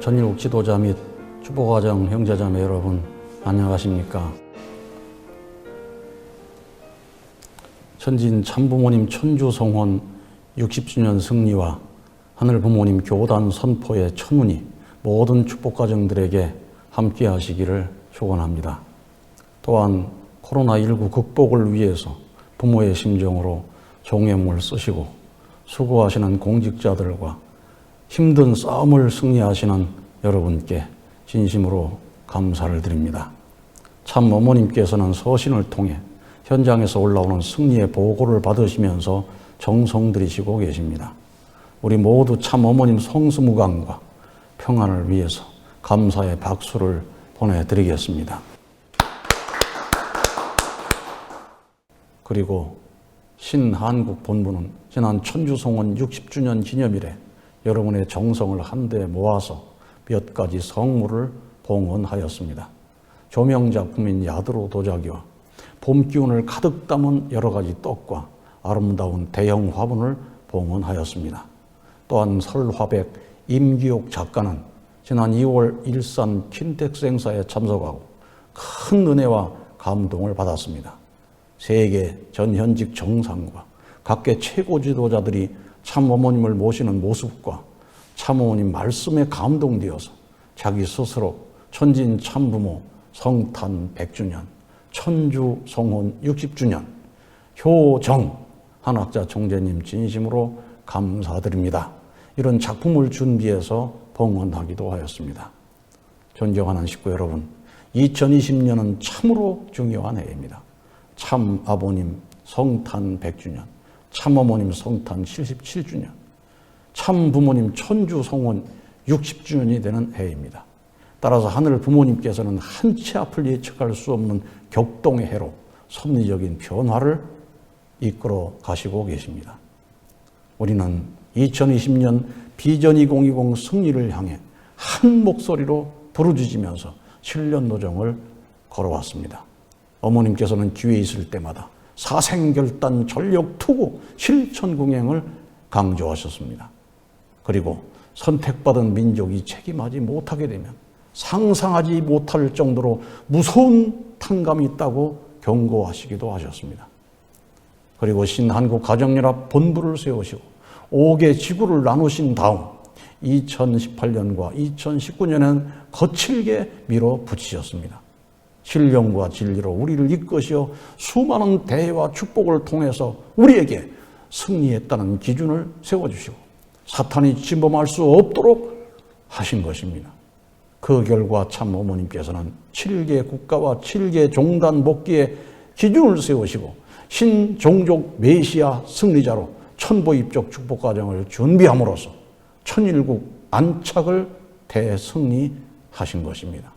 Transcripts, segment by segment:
전일국 지도자 및 축복가정 형제자매 여러분, 안녕하십니까? 천진 참부모님 천주성혼 60주년 승리와 하늘부모님 교단 선포의 천운이 모든 축복가정들에게 함께 하시기를 축원합니다. 또한 코로나19 극복을 위해서 부모의 심정으로 종횡을 쓰시고 수고하시는 공직자들과 힘든 싸움을 승리하시는 여러분께 진심으로 감사를 드립니다. 참 어머님께서는 서신을 통해 현장에서 올라오는 승리의 보고를 받으시면서 정성 들이시고 계십니다. 우리 모두 참 어머님 성수무강과 평안을 위해서 감사의 박수를 보내드리겠습니다. 그리고 신한국 본부는 지난 천주성혼 60주년 기념일에 여러분의 정성을 한데 모아서 몇 가지 성물을 봉헌하였습니다. 조명작품인 야드로 도자기와 봄 기운을 가득 담은 여러 가지 떡과 아름다운 대형 화분을 봉헌하였습니다. 또한 설화백 임기옥 작가는 지난 2월 일산 킨텍스 행사에 참석하고 큰 은혜와 감동을 받았습니다. 세계 전현직 정상과 각계 최고 지도자들이 참 어머님을 모시는 모습과 참 어머님 말씀에 감동되어서 자기 스스로 천진 참부모 성탄 100주년, 천주 성혼 60주년, 효정 한학자 총재님 진심으로 감사드립니다. 이런 작품을 준비해서 봉헌하기도 하였습니다. 존경하는 식구 여러분, 2020년은 참으로 중요한 해입니다. 참 아버님 성탄 100주년, 참 어머님 성탄 77주년, 참 부모님 천주 성혼 60주년이 되는 해입니다. 따라서 하늘 부모님께서는 한치 앞을 예측할 수 없는 격동의 해로 섭리적인 변화를 이끌어 가시고 계십니다. 우리는 2020년 비전 2020 승리를 향해 한 목소리로 부르짖으면서 7년 노정을 걸어왔습니다. 어머님께서는 기회 있을 때마다 사생결단, 전력투구, 실천궁행을 강조하셨습니다. 그리고 선택받은 민족이 책임하지 못하게 되면 상상하지 못할 정도로 무서운 탕감이 있다고 경고하시기도 하셨습니다. 그리고 신한국 가정연합 본부를 세우시고 5개 지구를 나누신 다음 2018년과 2019년에는 거칠게 밀어붙이셨습니다. 신령과 진리로 우리를 이끄시어 수많은 대회와 축복을 통해서 우리에게 승리했다는 기준을 세워주시고 사탄이 침범할 수 없도록 하신 것입니다. 그 결과 참 어머님께서는 7개 국가와 7개 종단 복귀의 기준을 세우시고 신종족 메시아 승리자로 천보 입적 축복 과정을 준비함으로써 천일국 안착을 대승리하신 것입니다.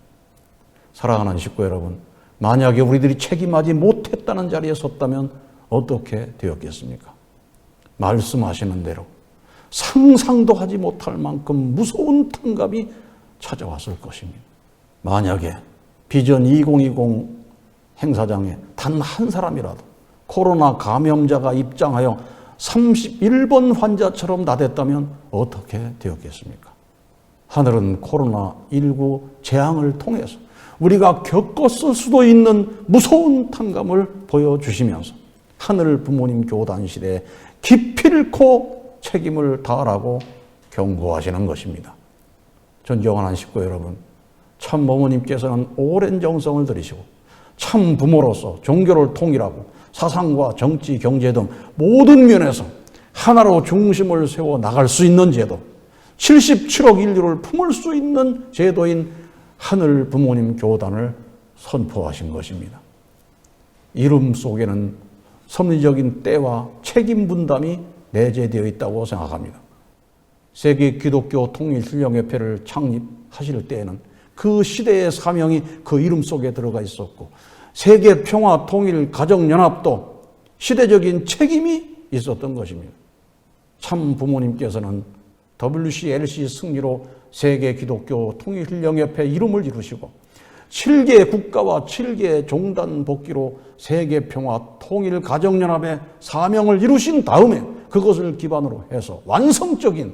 사랑하는 식구 여러분, 만약에 우리들이 책임하지 못했다는 자리에 섰다면 어떻게 되었겠습니까? 말씀하시는 대로 상상도 하지 못할 만큼 무서운 탕감이 찾아왔을 것입니다. 만약에 비전 2020 행사장에 단 한 사람이라도 코로나 감염자가 입장하여 31번 환자처럼 나댔다면 어떻게 되었겠습니까? 하늘은 코로나19 재앙을 통해서 우리가 겪었을 수도 있는 무서운 탕감을 보여주시면서 하늘 부모님 교단 시대에 기필코 책임을 다하라고 경고하시는 것입니다. 존경하는 식구 여러분, 참 어머님께서는 오랜 정성을 들이시고 참 부모로서 종교를 통일하고 사상과 정치, 경제 등 모든 면에서 하나로 중심을 세워 나갈 수 있는 제도, 77억 인류를 품을 수 있는 제도인 하늘 부모님 교단을 선포하신 것입니다. 이름 속에는 섭리적인 때와 책임 분담이 내재되어 있다고 생각합니다. 세계 기독교 통일신령협회를 창립하실 때에는 그 시대의 사명이 그 이름 속에 들어가 있었고 세계 평화 통일 가정연합도 시대적인 책임이 있었던 것입니다. 참 부모님께서는 WCLC 승리로 세계 기독교 통일신령협회 이름을 이루시고 7개 국가와 7개 종단 복귀로 세계 평화 통일 가정연합의 사명을 이루신 다음에 그것을 기반으로 해서 완성적인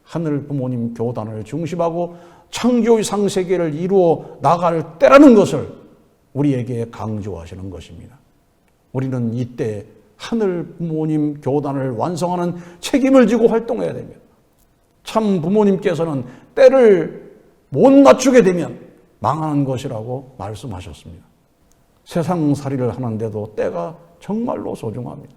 하늘 부모님 교단을 중심하고 창조 이상 세계를 이루어 나갈 때라는 것을 우리에게 강조하시는 것입니다. 우리는 이때 하늘 부모님 교단을 완성하는 책임을 지고 활동해야 됩니다. 참 부모님께서는 때를 못 맞추게 되면 망하는 것이라고 말씀하셨습니다. 세상살이를 하는데도 때가 정말로 소중합니다.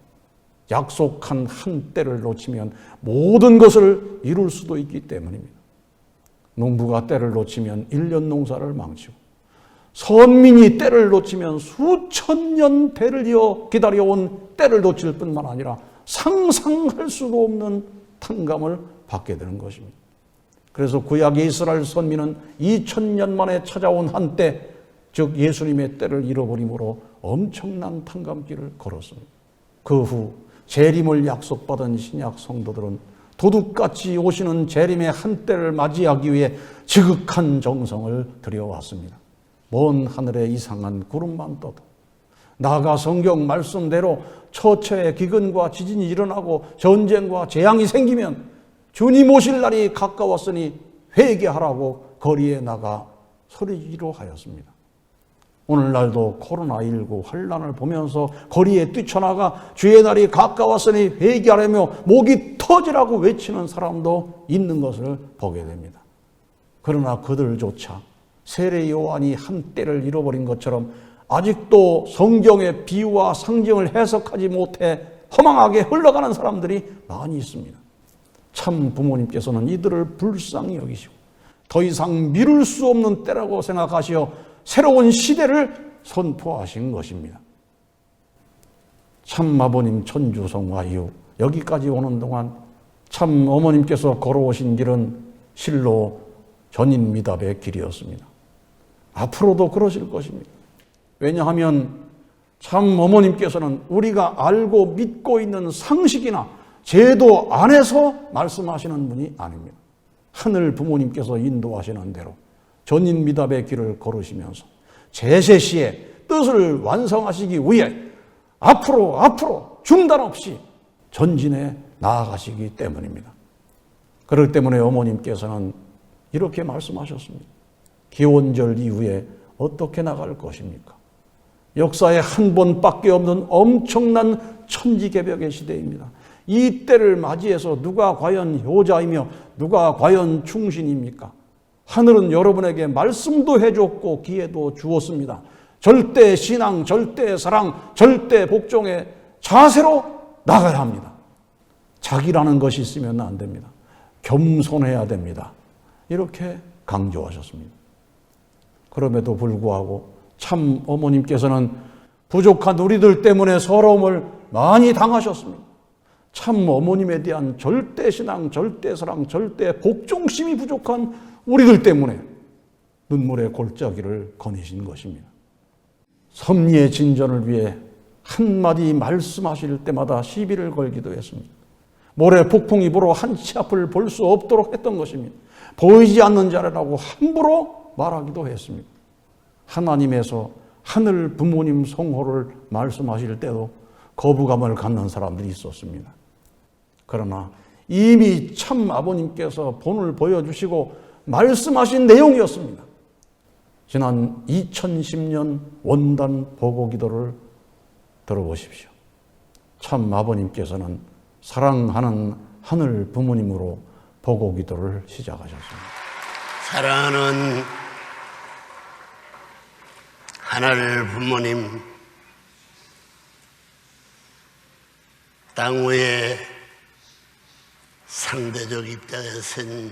약속한 한 때를 놓치면 모든 것을 이룰 수도 있기 때문입니다. 농부가 때를 놓치면 1년 농사를 망치고, 선민이 때를 놓치면 수천 년 대를 이어 기다려온 때를 놓칠 뿐만 아니라 상상할 수도 없는 탕감을 받게 되는 것입니다. 그래서 구약의 이스라엘 선민은 2000년 만에 찾아온 한때, 즉 예수님의 때를 잃어버림으로 엄청난 탕감길을 걸었습니다. 그 후 재림을 약속받은 신약 성도들은 도둑같이 오시는 재림의 한때를 맞이하기 위해 지극한 정성을 들여왔습니다. 먼 하늘에 이상한 구름만 떠도, 나아가 성경 말씀대로 처처의 기근과 지진이 일어나고 전쟁과 재앙이 생기면 주님 오실 날이 가까웠으니 회개하라고 거리에 나가 소리지로 하였습니다. 오늘날도 코로나19 환란을 보면서 거리에 뛰쳐나가 주의 날이 가까웠으니 회개하려며 목이 터지라고 외치는 사람도 있는 것을 보게 됩니다. 그러나 그들조차 세례 요한이 한때를 잃어버린 것처럼 아직도 성경의 비유와 상징을 해석하지 못해 허망하게 흘러가는 사람들이 많이 있습니다. 참 부모님께서는 이들을 불쌍히 여기시고 더 이상 미룰 수 없는 때라고 생각하시어 새로운 시대를 선포하신 것입니다. 참 아버님 천주성화 이후 여기까지 오는 동안 참 어머님께서 걸어오신 길은 실로 전인미답의 길이었습니다. 앞으로도 그러실 것입니다. 왜냐하면 참 어머님께서는 우리가 알고 믿고 있는 상식이나 제도 안에서 말씀하시는 분이 아닙니다. 하늘 부모님께서 인도하시는 대로 전인미답의 길을 걸으시면서 제세시에 뜻을 완성하시기 위해 앞으로 중단 없이 전진해 나아가시기 때문입니다. 그렇기 때문에 어머님께서는 이렇게 말씀하셨습니다. 기원절 이후에 어떻게 나갈 것입니까? 역사에 한 번밖에 없는 엄청난 천지개벽의 시대입니다. 이 때를 맞이해서 누가 과연 효자이며 누가 과연 충신입니까? 하늘은 여러분에게 말씀도 해줬고 기회도 주었습니다. 절대 신앙, 절대 사랑, 절대 복종의 자세로 나가야 합니다. 자기라는 것이 있으면 안 됩니다. 겸손해야 됩니다. 이렇게 강조하셨습니다. 그럼에도 불구하고 참 어머님께서는 부족한 우리들 때문에 서러움을 많이 당하셨습니다. 참 어머님에 대한 절대 신앙, 절대 사랑, 절대 복종심이 부족한 우리들 때문에 눈물의 골짜기를 거니신 것입니다. 섭리의 진전을 위해 한마디 말씀하실 때마다 시비를 걸기도 했습니다. 모래 폭풍이 불어 한치 앞을 볼 수 없도록 했던 것입니다. 보이지 않는 자라고 함부로 말하기도 했습니다. 하나님에서 하늘 부모님 성호를 말씀하실 때도 거부감을 갖는 사람들이 있었습니다. 그러나 이미 참 아버님께서 본을 보여주시고 말씀하신 내용이었습니다. 지난 2010년 원단 보고 기도를 들어보십시오. 참 아버님께서는 사랑하는 하늘 부모님으로 보고 기도를 시작하셨습니다. 사랑하는 하늘 부모님, 땅 위에 상대적 입장에 선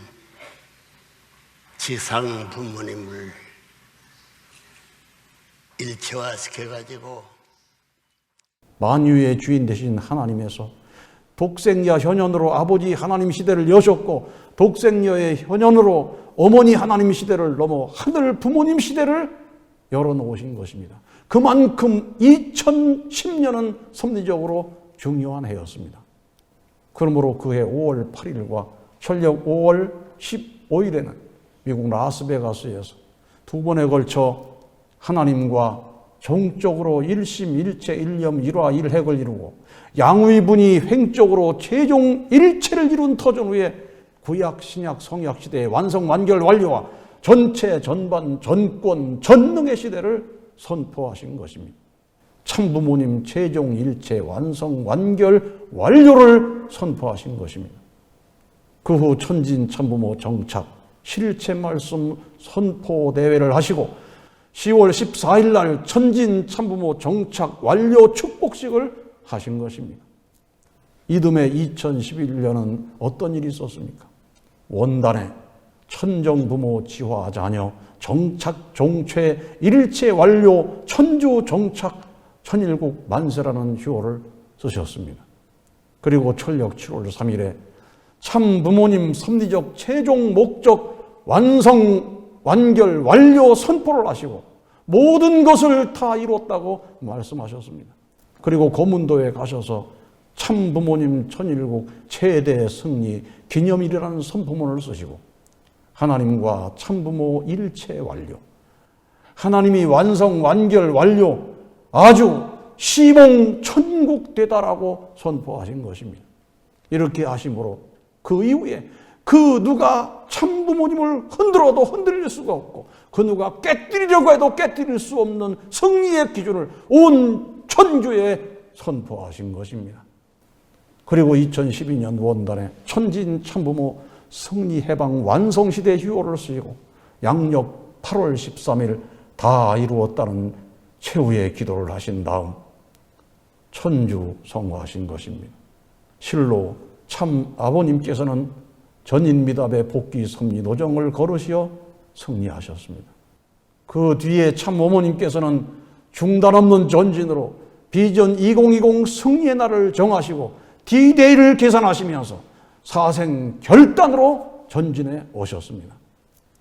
지상 부모님을 일체화시켜가지고 만유의 주인 되신 하나님에서 독생자 현현으로 아버지 하나님 시대를 여셨고 독생녀의 현현으로 어머니 하나님 시대를 넘어 하늘 부모님 시대를 열어놓으신 것입니다. 그만큼 2010년은 섭리적으로 중요한 해였습니다. 그러므로 그해 5월 8일과 철력 5월 15일에는 미국 라스베가스에서 두 번에 걸쳐 하나님과 종적으로 일심, 일체, 일념, 일화, 일핵을 이루고 양위분이 횡적으로 최종 일체를 이룬 터전 후에 구약, 신약, 성약 시대의 완성, 완결, 완료와 전체, 전반, 전권, 전능의 시대를 선포하신 것입니다. 참부모님 최종 일체 완성, 완결, 완료를 선포하신 것입니다. 그 후 천진 참부모 정착, 실체 말씀 선포 대회를 하시고 10월 14일 날 천진 참부모 정착 완료 축복식을 하신 것입니다. 이듬해 2011년은 어떤 일이 있었습니까? 원단에 천정부모 지화 자녀 정착 종최 일체 완료 천주 정착 천일국 만세라는 휴호를 쓰셨습니다. 그리고 철력 7월 3일에 참부모님 섭리적 최종 목적 완성 완결 완료 선포를 하시고 모든 것을 다 이뤘다고 말씀하셨습니다. 그리고 고문도에 가셔서 참부모님 천일국 최대 승리 기념일이라는 선포문을 쓰시고 하나님과 참부모 일체 완료, 하나님이 완성 완결 완료 아주 시봉 천국 되다라고 선포하신 것입니다. 이렇게 하심으로 그 이후에 그 누가 참부모님을 흔들어도 흔들릴 수가 없고 그 누가 깨뜨리려고 해도 깨뜨릴 수 없는 승리의 기준을 온 천주에 선포하신 것입니다. 그리고 2012년 원단에 천진 참부모 승리해방 완성시대 휴호를 쓰시고 양력 8월 13일 다 이루었다는 최후의 기도를 하신 다음 천주 성화하신 것입니다. 실로 참 아버님께서는 전인미답의 복귀 섭리 노정을 걸으시어 승리하셨습니다. 그 뒤에 참 어머님께서는 중단 없는 전진으로 비전 2020 승리의 날을 정하시고 D-Day를 계산하시면서 사생 결단으로 전진해 오셨습니다.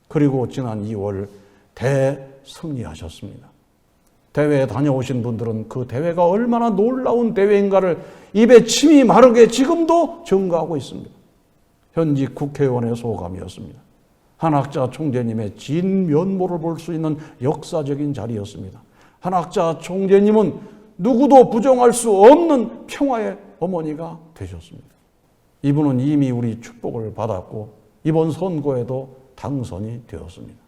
그리고 지난 2월 대승리하셨습니다. 대회에 다녀오신 분들은 그 대회가 얼마나 놀라운 대회인가를 입에 침이 마르게 지금도 증거하고 있습니다. 현직 국회의원의 소감이었습니다. 한학자 총재님의 진 면모를 볼 수 있는 역사적인 자리였습니다. 한학자 총재님은 누구도 부정할 수 없는 평화의 어머니가 되셨습니다. 이분은 이미 우리 축복을 받았고 이번 선거에도 당선이 되었습니다.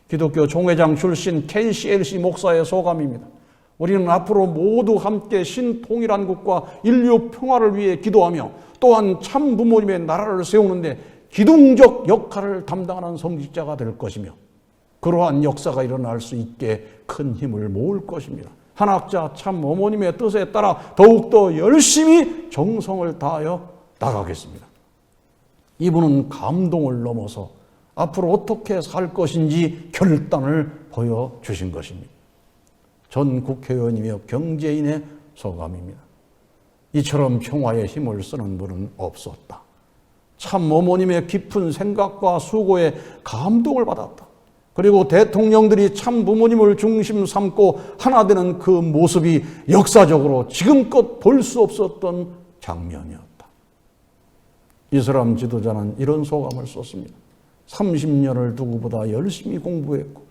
기독교 총회장 출신 KCLC 목사의 소감입니다. 우리는 앞으로 모두 함께 신통일한 국가 인류 평화를 위해 기도하며 또한 참 부모님의 나라를 세우는데 기둥적 역할을 담당하는 성직자가 될 것이며 그러한 역사가 일어날 수 있게 큰 힘을 모을 것입니다. 한학자 참 어머님의 뜻에 따라 더욱더 열심히 정성을 다하여 나가겠습니다. 이분은 감동을 넘어서 앞으로 어떻게 살 것인지 결단을 보여주신 것입니다. 전 국회의원이며 경제인의 소감입니다. 이처럼 평화의 힘을 쓰는 분은 없었다. 참 어머님의 깊은 생각과 수고에 감동을 받았다. 그리고 대통령들이 참 부모님을 중심 삼고 하나 되는 그 모습이 역사적으로 지금껏 볼 수 없었던 장면이었다. 이슬람 지도자는 이런 소감을 썼습니다. 30년을 누구보다 열심히 공부했고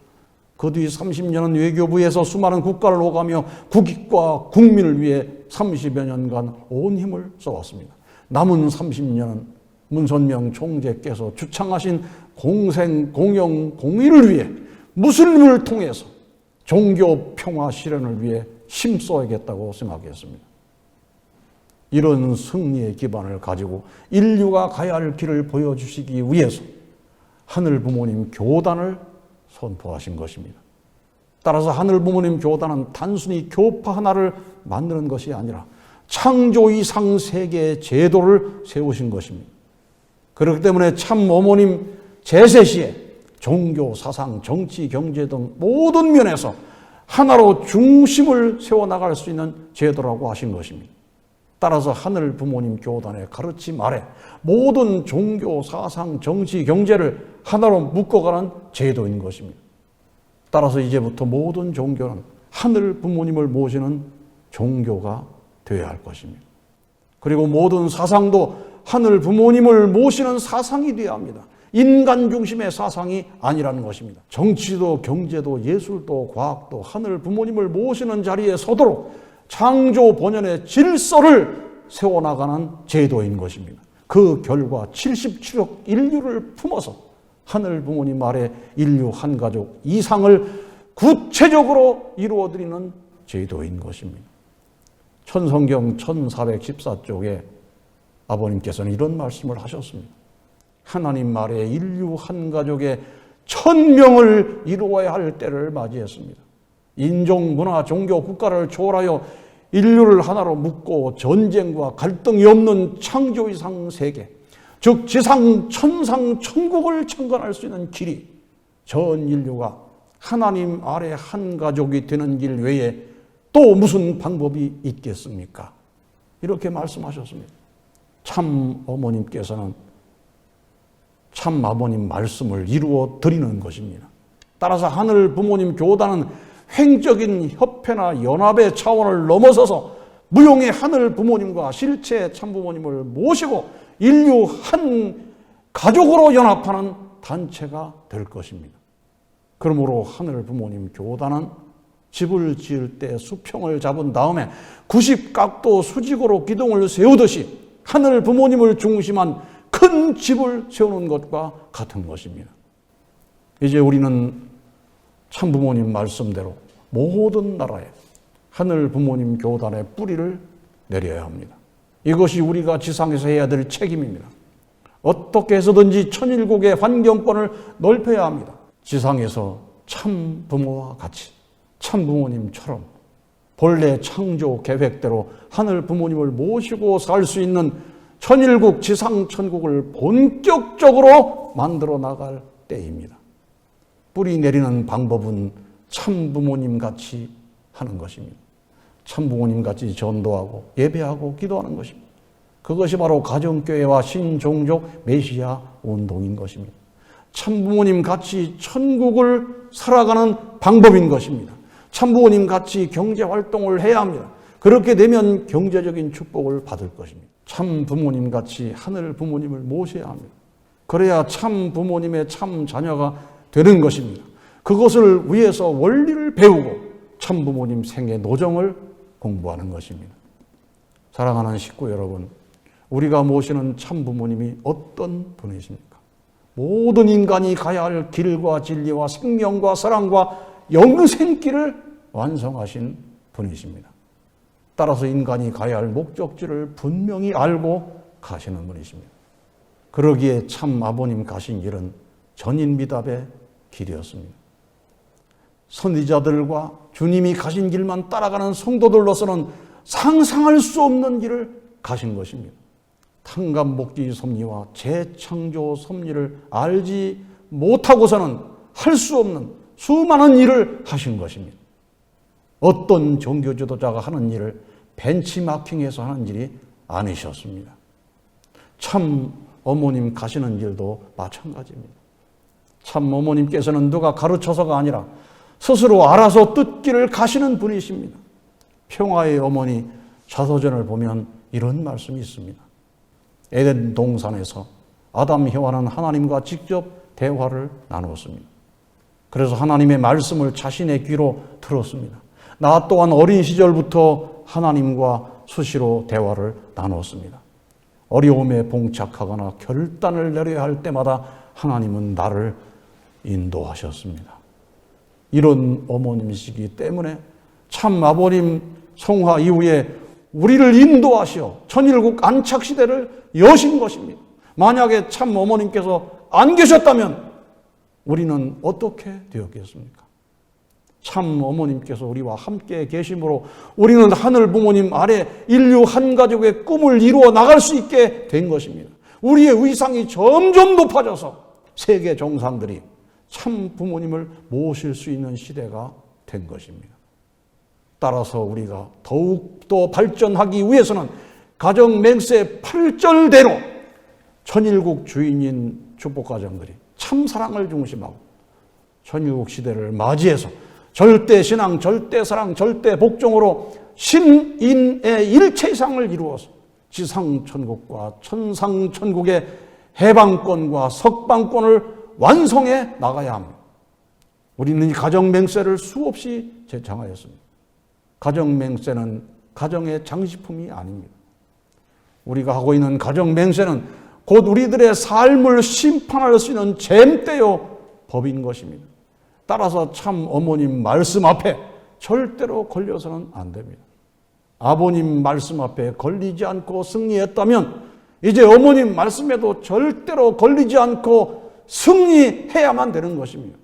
그 뒤 30년은 외교부에서 수많은 국가를 오가며 국익과 국민을 위해 30여 년간 온 힘을 써왔습니다. 남은 30년은 문선명 총재께서 주창하신 공생, 공영, 공의를 위해 무슬림을 통해서 종교 평화 실현을 위해 힘써야겠다고 생각했습니다. 이런 승리의 기반을 가지고 인류가 가야 할 길을 보여주시기 위해서 하늘 부모님 교단을 선포하신 것입니다. 따라서 하늘 부모님 교단은 단순히 교파 하나를 만드는 것이 아니라 창조 이상 세계의 제도를 세우신 것입니다. 그렇기 때문에 참 어머님 제세 시에 종교, 사상, 정치, 경제 등 모든 면에서 하나로 중심을 세워나갈 수 있는 제도라고 하신 것입니다. 따라서 하늘 부모님 교단의 가르침 아래 모든 종교, 사상, 정치, 경제를 하나로 묶어가는 제도인 것입니다. 따라서 이제부터 모든 종교는 하늘 부모님을 모시는 종교가 되어야 할 것입니다. 그리고 모든 사상도 하늘 부모님을 모시는 사상이 되어야 합니다. 인간 중심의 사상이 아니라는 것입니다. 정치도 경제도 예술도 과학도 하늘 부모님을 모시는 자리에 서도록 창조 본연의 질서를 세워나가는 제도인 것입니다. 그 결과 77억 인류를 품어서 하늘 부모님 아래 인류 한 가족 이상을 구체적으로 이루어드리는 제도인 것입니다. 천성경 1414쪽에 아버님께서는 이런 말씀을 하셨습니다. 하나님 아래 인류 한 가족의 1000명을 이루어야 할 때를 맞이했습니다. 인종, 문화, 종교, 국가를 초월하여 인류를 하나로 묶고 전쟁과 갈등이 없는 창조 이상 세계, 즉 지상, 천상, 천국을 창건할 수 있는 길이 전 인류가 하나님 아래 한 가족이 되는 길 외에 또 무슨 방법이 있겠습니까? 이렇게 말씀하셨습니다. 참 어머님께서는 참 아버님 말씀을 이루어 드리는 것입니다. 따라서 하늘 부모님 교단은 횡적인 협회나 연합의 차원을 넘어서서 무용의 하늘 부모님과 실체 참부모님을 모시고 인류 한 가족으로 연합하는 단체가 될 것입니다. 그러므로 하늘 부모님 교단은 집을 지을 때 수평을 잡은 다음에 90각도 수직으로 기둥을 세우듯이 하늘 부모님을 중심한 큰 집을 세우는 것과 같은 것입니다. 이제 우리는 참부모님 말씀대로 모든 나라에 하늘 부모님 교단의 뿌리를 내려야 합니다. 이것이 우리가 지상에서 해야 될 책임입니다. 어떻게 해서든지 천일국의 환경권을 넓혀야 합니다. 지상에서 참부모와 같이 참부모님처럼 본래 창조 계획대로 하늘 부모님을 모시고 살 수 있는 천일국 지상천국을 본격적으로 만들어 나갈 때입니다. 뿌리 내리는 방법은 참부모님 같이 하는 것입니다. 참부모님 같이 전도하고 예배하고 기도하는 것입니다. 그것이 바로 가정교회와 신종족 메시아 운동인 것입니다. 참부모님 같이 천국을 살아가는 방법인 것입니다. 참부모님 같이 경제활동을 해야 합니다. 그렇게 되면 경제적인 축복을 받을 것입니다. 참 부모님 같이 하늘 부모님을 모셔야 합니다. 그래야 참 부모님의 참 자녀가 되는 것입니다. 그것을 위해서 원리를 배우고 참 부모님 생애 노정을 공부하는 것입니다. 사랑하는 식구 여러분, 우리가 모시는 참 부모님이 어떤 분이십니까? 모든 인간이 가야 할 길과 진리와 생명과 사랑과 영생길을 완성하신 분이십니다. 따라서 인간이 가야 할 목적지를 분명히 알고 가시는 분이십니다. 그러기에 참 아버님 가신 길은 전인미답의 길이었습니다. 선지자들과 주님이 가신 길만 따라가는 성도들로서는 상상할 수 없는 길을 가신 것입니다. 탕감복지 섭리와 재창조 섭리를 알지 못하고서는 할 수 없는 수많은 일을 하신 것입니다. 어떤 종교 지도자가 하는 일을 벤치마킹해서 하는 일이 아니셨습니다. 참 어머님 가시는 길도 마찬가지입니다. 참 어머님께서는 누가 가르쳐서가 아니라 스스로 알아서 뜻길을 가시는 분이십니다. 평화의 어머니 자서전을 보면 이런 말씀이 있습니다. 에덴 동산에서 아담 여와는 하나님과 직접 대화를 나누었습니다. 그래서 하나님의 말씀을 자신의 귀로 들었습니다. 나 또한 어린 시절부터 하나님과 수시로 대화를 나누었습니다. 어려움에 봉착하거나 결단을 내려야 할 때마다 하나님은 나를 인도하셨습니다. 이런 어머님이시기 때문에 참 아버님 성화 이후에 우리를 인도하시어 천일국 안착시대를 여신 것입니다. 만약에 참 어머님께서 안 계셨다면 우리는 어떻게 되었겠습니까? 참 어머님께서 우리와 함께 계심으로 우리는 하늘 부모님 아래 인류 한 가족의 꿈을 이루어 나갈 수 있게 된 것입니다. 우리의 위상이 점점 높아져서 세계 정상들이 참 부모님을 모실 수 있는 시대가 된 것입니다. 따라서 우리가 더욱더 발전하기 위해서는 가정 맹세 8절대로 천일국 주인인 축복가정들이 참 사랑을 중심하고 천일국 시대를 맞이해서 절대 신앙, 절대 사랑, 절대 복종으로 신인의 일체상을 이루어서 지상천국과 천상천국의 해방권과 석방권을 완성해 나가야 합니다. 우리는 이 가정맹세를 수없이 제창하였습니다. 가정맹세는 가정의 장식품이 아닙니다. 우리가 하고 있는 가정맹세는 곧 우리들의 삶을 심판할 수 있는 잼대요 법인 것입니다. 따라서 참 어머님 말씀 앞에 절대로 걸려서는 안 됩니다. 아버님 말씀 앞에 걸리지 않고 승리했다면 이제 어머님 말씀에도 절대로 걸리지 않고 승리해야만 되는 것입니다.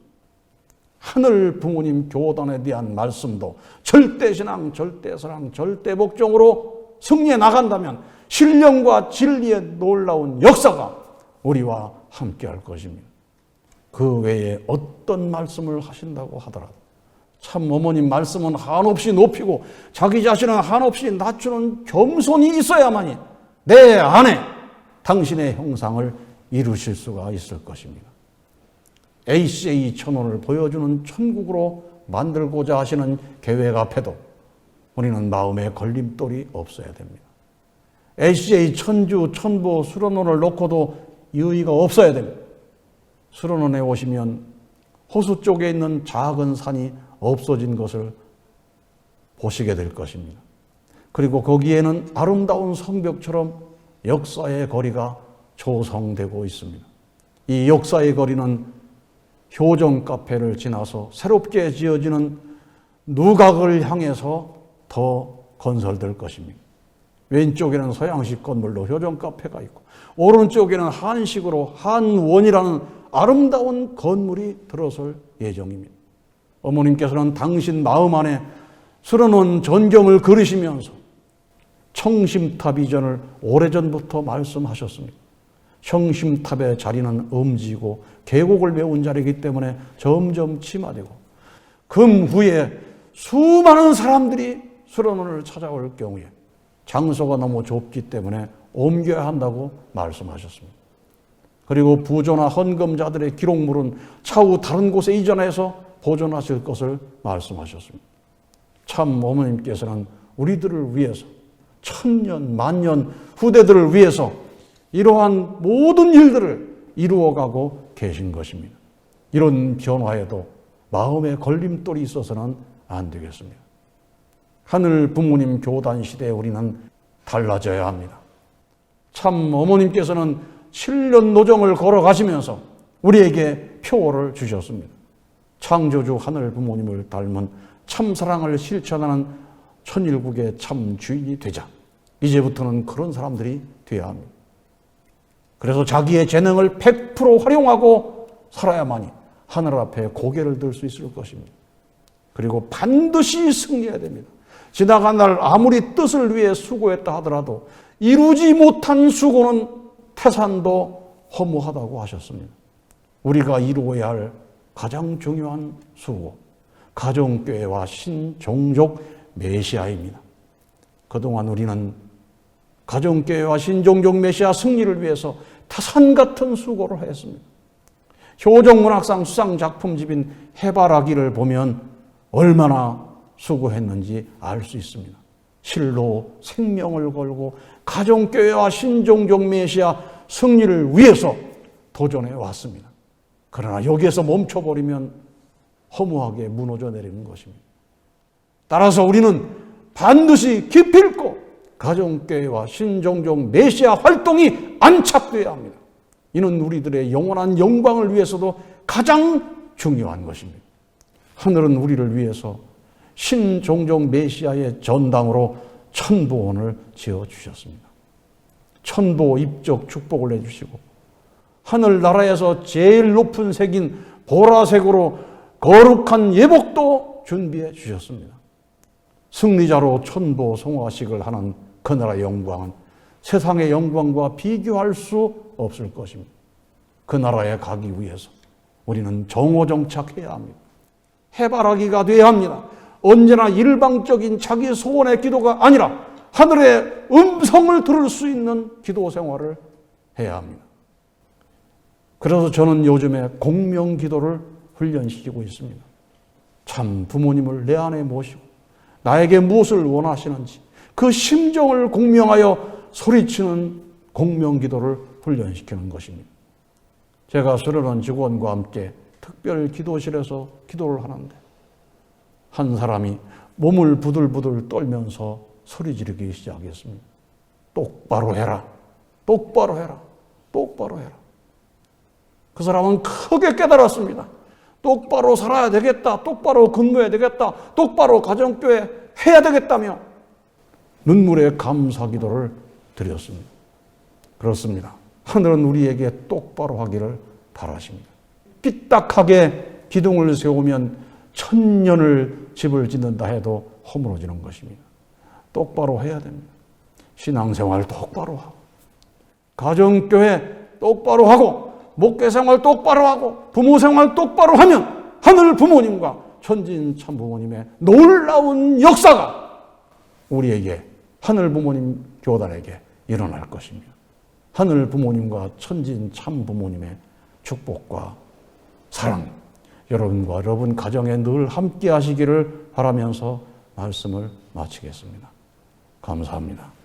하늘 부모님 교단에 대한 말씀도 절대신앙, 절대사랑, 절대복종으로 승리해 나간다면 신령과 진리의 놀라운 역사가 우리와 함께할 것입니다. 그 외에 어떤 말씀을 하신다고 하더라도 참 어머님 말씀은 한없이 높이고 자기 자신은 한없이 낮추는 겸손이 있어야만이 내 안에 당신의 형상을 이루실 수가 있을 것입니다. ACA 천원을 보여주는 천국으로 만들고자 하시는 계획 앞에도 우리는 마음에 걸림돌이 없어야 됩니다. ACA 천주, 천보, 수련원을 놓고도 의의가 없어야 됩니다. 수련원에 오시면 호수 쪽에 있는 작은 산이 없어진 것을 보시게 될 것입니다. 그리고 거기에는 아름다운 성벽처럼 역사의 거리가 조성되고 있습니다. 이 역사의 거리는 효정 카페를 지나서 새롭게 지어지는 누각을 향해서 더 건설될 것입니다. 왼쪽에는 서양식 건물로 효정 카페가 있고 오른쪽에는 한식으로 한원이라는 아름다운 건물이 들어설 예정입니다. 어머님께서는 당신 마음 안에 수련원 전경을 그리시면서 청심탑 이전을 오래전부터 말씀하셨습니다. 청심탑의 자리는 음지고 계곡을 메운 자리이기 때문에 점점 침하되고 금후에 수많은 사람들이 수련원을 찾아올 경우에 장소가 너무 좁기 때문에 옮겨야 한다고 말씀하셨습니다. 그리고 부조나 헌금자들의 기록물은 차후 다른 곳에 이전해서 보존하실 것을 말씀하셨습니다. 참 어머님께서는 우리들을 위해서 천년 만년 후대들을 위해서 이러한 모든 일들을 이루어가고 계신 것입니다. 이런 변화에도 마음에 걸림돌이 있어서는 안 되겠습니다. 하늘 부모님 교단 시대에 우리는 달라져야 합니다. 참 어머님께서는 7년 노정을 걸어가시면서 우리에게 표어를 주셨습니다. 창조주 하늘 부모님을 닮은 참사랑을 실천하는 천일국의 참 주인이 되자. 이제부터는 그런 사람들이 되어야 합니다. 그래서 자기의 재능을 100% 활용하고 살아야만이 하늘 앞에 고개를 들 수 있을 것입니다. 그리고 반드시 승리해야 됩니다. 지나간 날 아무리 뜻을 위해 수고했다 하더라도 이루지 못한 수고는 태산도 허무하다고 하셨습니다. 우리가 이루어야 할 가장 중요한 수고, 가정교회와 신종족 메시아입니다. 그동안 우리는 가정교회와 신종족 메시아 승리를 위해서 태산 같은 수고를 했습니다. 효정문학상 수상작품집인 해바라기를 보면 얼마나 수고했는지 알 수 있습니다. 실로 생명을 걸고 가정교회와 신종족 메시아 승리를 위해서 도전해 왔습니다. 그러나 여기에서 멈춰버리면 허무하게 무너져 내리는 것입니다. 따라서 우리는 반드시 기필코 가정교회와 신종족 메시아 활동이 안착되어야 합니다. 이는 우리들의 영원한 영광을 위해서도 가장 중요한 것입니다. 하늘은 우리를 위해서 신종족 메시아의 전당으로 천보원을 지어주셨습니다. 천보 입적 축복을 해주시고 하늘나라에서 제일 높은 색인 보라색으로 거룩한 예복도 준비해 주셨습니다. 승리자로 천보 송화식을 하는 그 나라의 영광은 세상의 영광과 비교할 수 없을 것입니다. 그 나라에 가기 위해서 우리는 정오정착해야 합니다. 해바라기가 되어야 합니다. 언제나 일방적인 자기 소원의 기도가 아니라 하늘의 음성을 들을 수 있는 기도 생활을 해야 합니다. 그래서 저는 요즘에 공명 기도를 훈련시키고 있습니다. 참 부모님을 내 안에 모시고 나에게 무엇을 원하시는지 그 심정을 공명하여 소리치는 공명 기도를 훈련시키는 것입니다. 제가 수련원 직원과 함께 특별 기도실에서 기도를 하는데 한 사람이 몸을 부들부들 떨면서 소리 지르기 시작했습니다. 똑바로 해라. 똑바로 해라. 똑바로 해라. 그 사람은 크게 깨달았습니다. 똑바로 살아야 되겠다. 똑바로 근무해야 되겠다. 똑바로 가정교회 해야 되겠다며 눈물의 감사 기도를 드렸습니다. 그렇습니다. 하늘은 우리에게 똑바로 하기를 바라십니다. 삐딱하게 기둥을 세우면 1000년을 집을 짓는다 해도 허물어지는 것입니다. 똑바로 해야 됩니다. 신앙생활 똑바로 하고, 가정교회 똑바로 하고, 목회생활 똑바로 하고, 부모생활 똑바로 하면 하늘 부모님과 천진 참부모님의 놀라운 역사가 우리에게, 하늘 부모님 교단에게 일어날 것입니다. 하늘 부모님과 천진 참부모님의 축복과 사랑, 여러분과 여러분 가정에 늘 함께 하시기를 바라면서 말씀을 마치겠습니다. 감사합니다.